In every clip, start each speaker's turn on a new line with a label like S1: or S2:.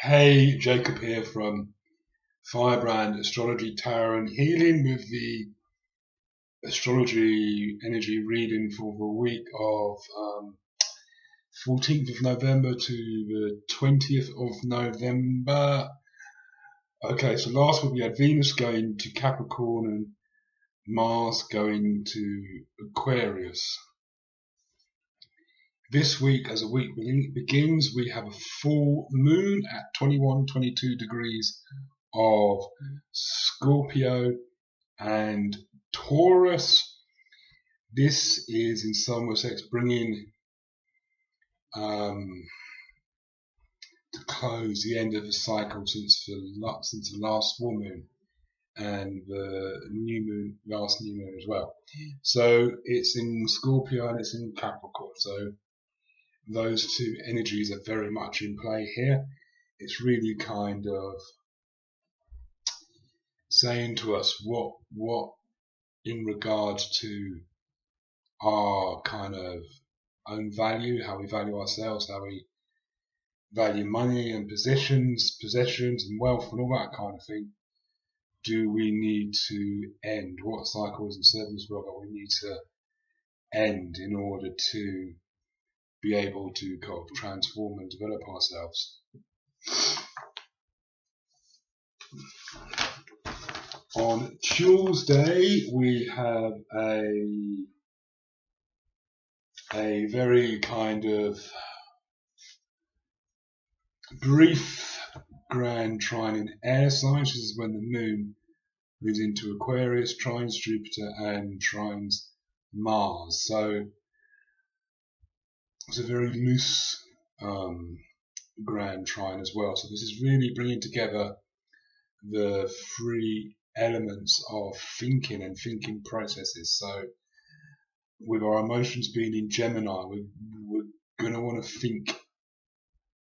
S1: Hey, Jacob here from Firebrand Astrology Tarot and Healing with the astrology energy reading for the week of 14th of November to the 20th of November. Okay, so last week we had Venus going to Capricorn and Mars going to Aquarius. This week, as a week begins, we have a full moon at 21-22 degrees of Scorpio and Taurus. This is in some respects bringing to close the end of the cycle since the last full moon and the last new moon as well. So it's in Scorpio and it's in Capricorn. So those two energies are very much in play here. It's really kind of saying to us what in regards to our kind of own value, how we value ourselves, how we value money and possessions and wealth and all that kind of thing. Do we need to end? What cycles and servants world that we need to end in order to be able to kind of transform and develop ourselves? On Tuesday we have a very kind of brief grand trine in air signs. This is when the moon moves into Aquarius, trines Jupiter and trines Mars. So it's a very loose grand trine as well. So this is really bringing together the three elements of thinking and thinking processes. So with our emotions being in Gemini, we're going to want to think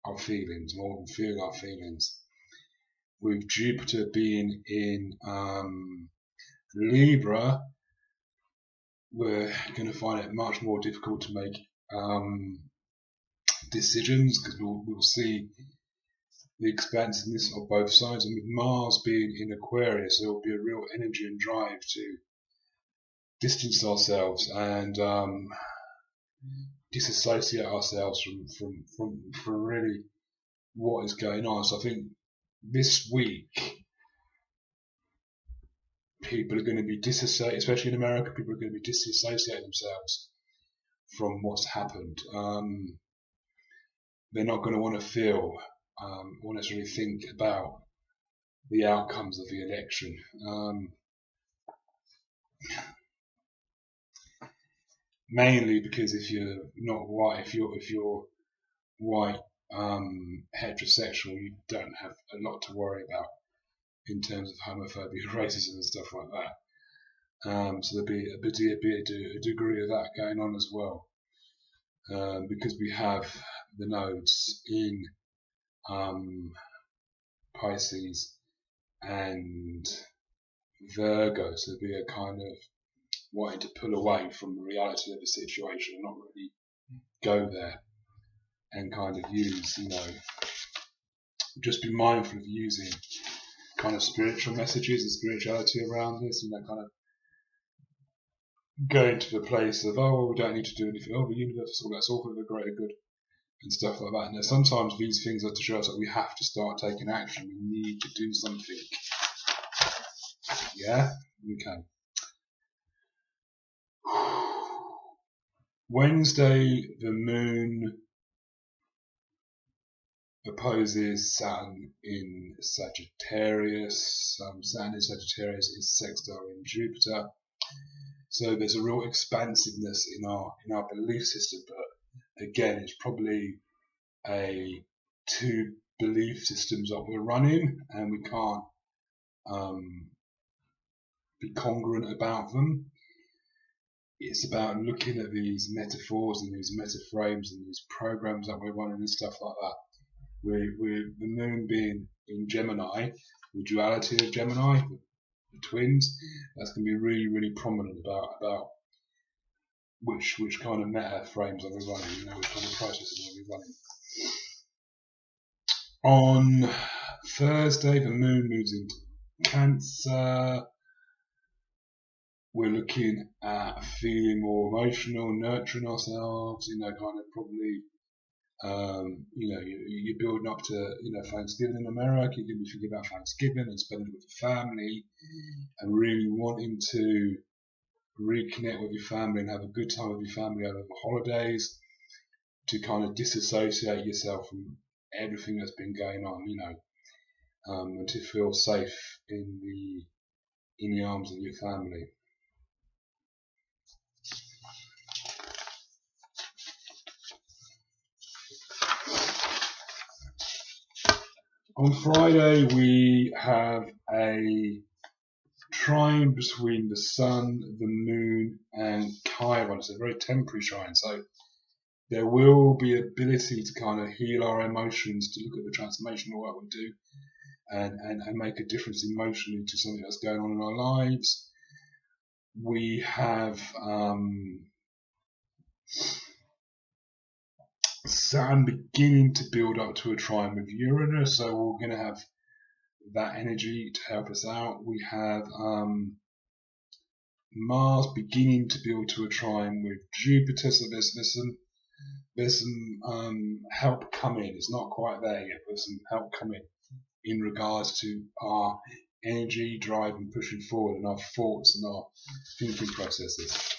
S1: our feelings more than feel our feelings. With Jupiter being in Libra, we're going to find it much more difficult to make decisions because we'll see the expansiveness of both sides. And with Mars being in Aquarius, there will be a real energy and drive to distance ourselves and disassociate ourselves from really what is going on. So I think this week people are going to be disassociated, especially in America. People are going to be disassociating themselves from what's happened. They're not going to want to feel or necessarily think about the outcomes of the election. Mainly because if you're not white, if you're white, heterosexual, you don't have a lot to worry about in terms of homophobia, racism, and stuff like that. So there'll be a degree of that going on as well, because we have the nodes in Pisces and Virgo. So there'll be a kind of wanting to pull away from the reality of the situation and not really go there and kind of use, just be mindful of using kind of spiritual messages and spirituality around this, kind of going to the place of, we don't need to do anything, the universe, that's all for the greater good and stuff like that. Now sometimes these things are to show us that we have to start taking action, we need to do something. Yeah? Okay. Wednesday, the moon opposes Saturn in Sagittarius. Saturn in Sagittarius is sextile in Jupiter. So there's a real expansiveness in our belief system, but again, it's probably two belief systems that we're running, and we can't be congruent about them. It's about looking at these metaphors and these metaframes and these programs that we're running and stuff like that. With the moon being in Gemini, the duality of Gemini, the twins, that's going to be really, really prominent about which kind of meta frames are we running, which kind of processes are we running. On Thursday, the moon moves into Cancer. We're looking at feeling more emotional, nurturing ourselves, kind of probably, you're building up to, Thanksgiving in America. You're going to be thinking about Thanksgiving and spending it with your family and really wanting to reconnect with your family and have a good time with your family over the holidays, to kind of disassociate yourself from everything that's been going on, and to feel safe in the arms of your family. On Friday, we have a trine between the Sun, the Moon, and Chiron. It's a very temporary trine, so there will be ability to kind of heal our emotions, to look at the transformational work we do, and make a difference emotionally to something that's going on in our lives. We have Saturn beginning to build up to a trine with Uranus, so we're going to have that energy to help us out. We have Mars beginning to build to a trine with Jupiter, so there's some help coming. It's not quite there yet, but there's some help coming in regards to our energy, drive, and pushing forward, and our thoughts and our thinking processes.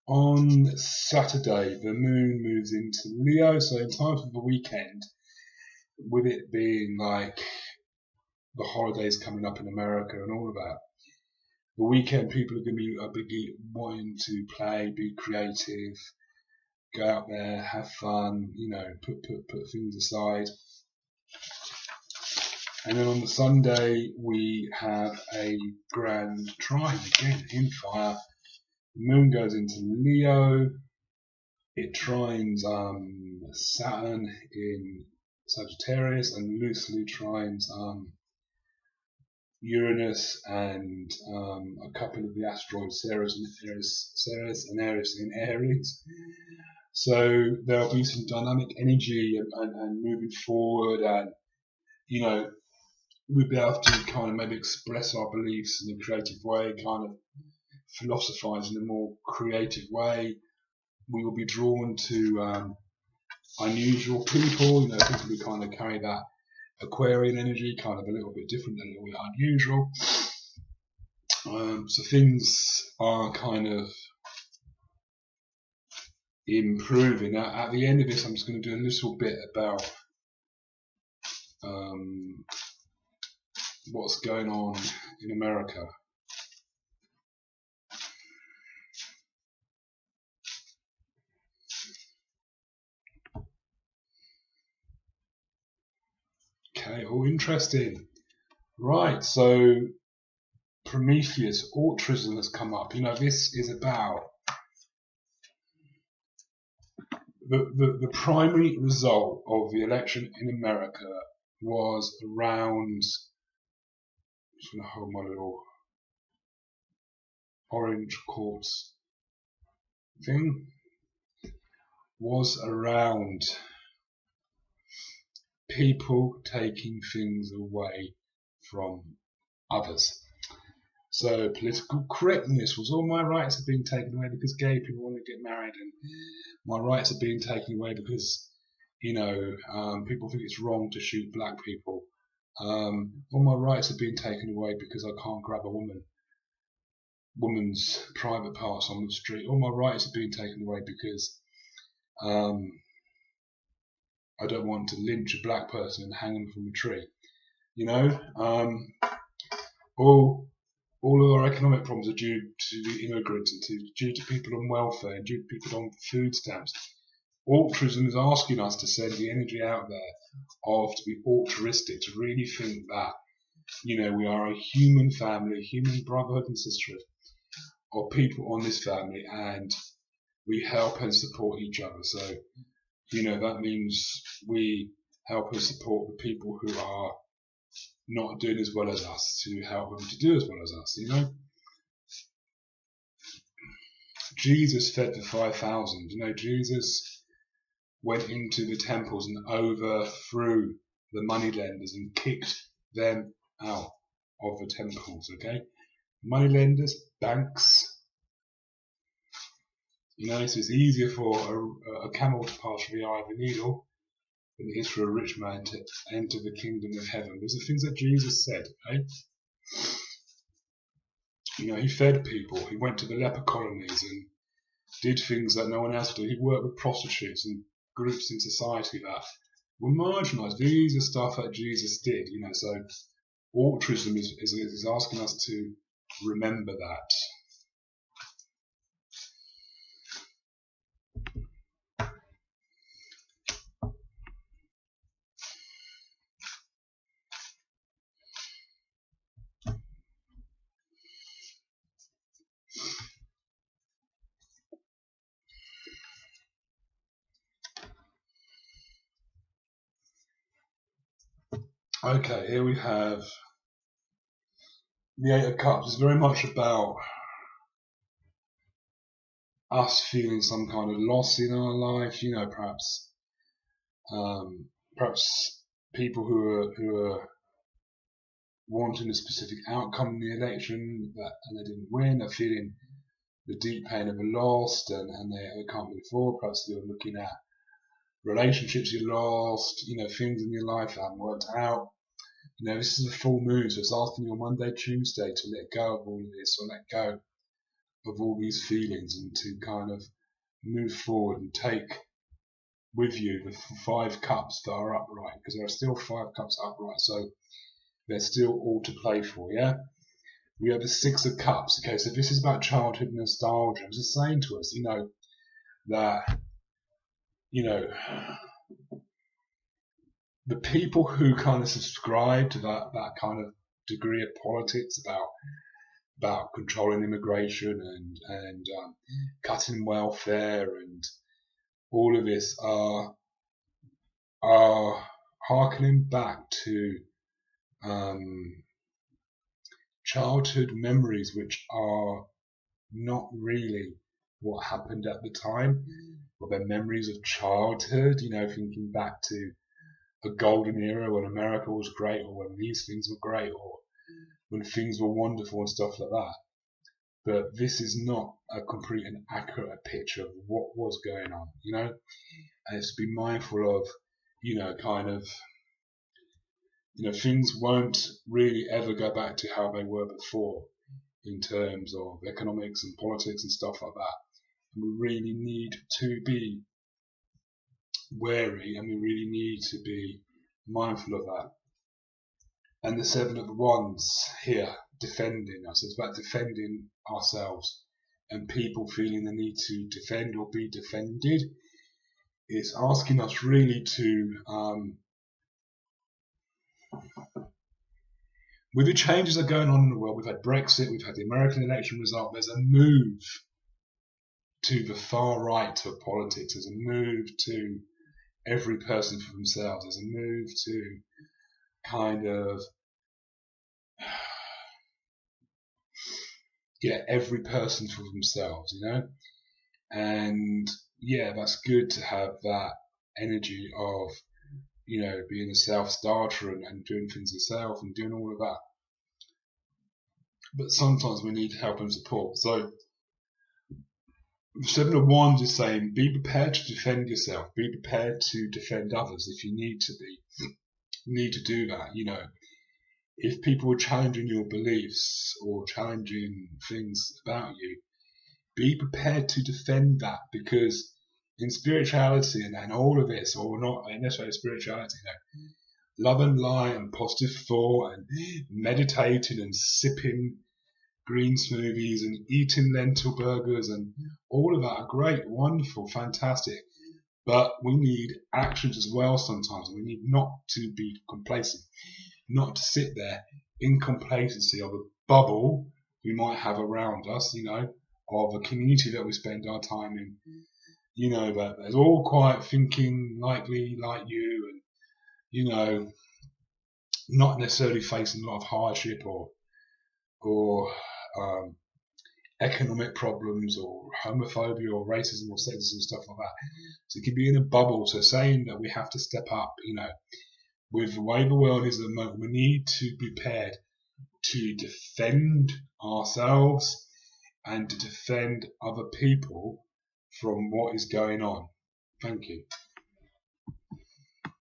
S1: On Saturday, the moon moves into Leo, so in time for the weekend, with it being like the holidays coming up in America and all of that, the weekend people are going to be wanting to play, be creative, go out there, have fun, put things aside. And then on the Sunday, we have a grand trine again in fire. The moon goes into Leo. It trines Saturn in Sagittarius and loosely trines Uranus and a couple of the asteroids, Ceres and Eris in Aries. So there'll be some dynamic energy and moving forward, and we'll be able to kind of maybe express our beliefs in a creative way, kind of philosophize in a more creative way. We will be drawn to unusual people, people who kind of carry that Aquarian energy, kind of a little bit different, a little bit unusual. So things are kind of improving. Now, at the end of this, I'm just going to do a little bit about what's going on in America. Okay, all interesting. Right, so Prometheus, altruism has come up. This is about the primary result of the election in America was around, I'm just going to hold my little orange quartz thing, was around people taking things away from others. So political correctness was, all my rights are being taken away because gay people want to get married, and my rights are being taken away because people think it's wrong to shoot black people. All my rights are being taken away because I can't grab a woman's private parts on the street. All my rights are being taken away because I don't want to lynch a black person and hang them from a tree. All of our economic problems are due to the immigrants and due to people on welfare and due to people on food stamps. Altruism is asking us to send the energy out there to be altruistic, to really think that, we are a human family, a human brotherhood and sisterhood of people on this family, and we help and support each other. So, that means we help and support the people who are not doing as well as us, to help them to do as well as us, Jesus fed the 5,000. Jesus went into the temples and overthrew the moneylenders and kicked them out of the temples. Okay, moneylenders, banks. You know, so it's easier for a camel to pass through the eye of a needle than it is for a rich man to enter the kingdom of heaven. These are things that Jesus said, okay? You know, he fed people. He went to the leper colonies and did things that no one else did. He worked with prostitutes and groups in society that were marginalised. These are stuff that Jesus did, you know, so altruism is asking us to remember that. Okay, here we have the Eight of Cups. It's very much about us feeling some kind of loss in our life, you know, perhaps people who are wanting a specific outcome in the election and they didn't win are feeling the deep pain of a loss and they can't move forward. Perhaps you're looking at relationships you lost, you know, things in your life that haven't worked out. You know, this is a full moon, so it's asking you on Monday, Tuesday to let go of all of this, or let go of all these feelings, and to kind of move forward and take with you the 5 cups that are upright, because there are still 5 cups upright, so they're still all to play for, yeah? We have the 6 of Cups, okay, so this is about childhood nostalgia. It's just saying to us, you know, that, you know, the people who kind of subscribe to that kind of degree of politics about controlling immigration and cutting welfare and all of this are harkening back to childhood memories which are not really what happened at the time, but they're memories of childhood, you know, thinking back to a golden era when America was great, or when these things were great, or when things were wonderful and stuff like that. But this is not a complete and accurate picture of what was going on, you know, and it's to be mindful of, you know, kind of, you know, things won't really ever go back to how they were before in terms of economics and politics and stuff like that. And we really need to be wary, and we really need to be mindful of that. And the 7 of Wands here, defending us. It's about defending ourselves, and people feeling the need to defend or be defended. It's asking us really to with the changes that are going on in the world, we've had Brexit, we've had the American election result, there's a move to the far right of politics, there's a move to every person for themselves, there's a move to kind of get every person for themselves, you know? And yeah, that's good to have that energy of, you know, being a self-starter and doing things yourself and doing all of that. But sometimes we need help and support. So the 7 of Wands is saying, be prepared to defend yourself, be prepared to defend others if you need to be. You need to do that, you know. If people are challenging your beliefs or challenging things about you, be prepared to defend that, because in spirituality and all of this, or not necessarily spirituality, you know, love and light and positive thought and meditating and sipping green smoothies and eating lentil burgers and all of that are great, wonderful, fantastic. But we need actions as well sometimes. We need not to be complacent, not to sit there in complacency of a bubble we might have around us, you know, of a community that we spend our time in, you know, that there's all quite thinking likely like you, and, you know, not necessarily facing a lot of hardship or economic problems or homophobia or racism or sexism, stuff like that. So it could be in a bubble. So saying that we have to step up, with the way the world is at the moment, we need to be prepared to defend ourselves and to defend other people from what is going on. Thank you.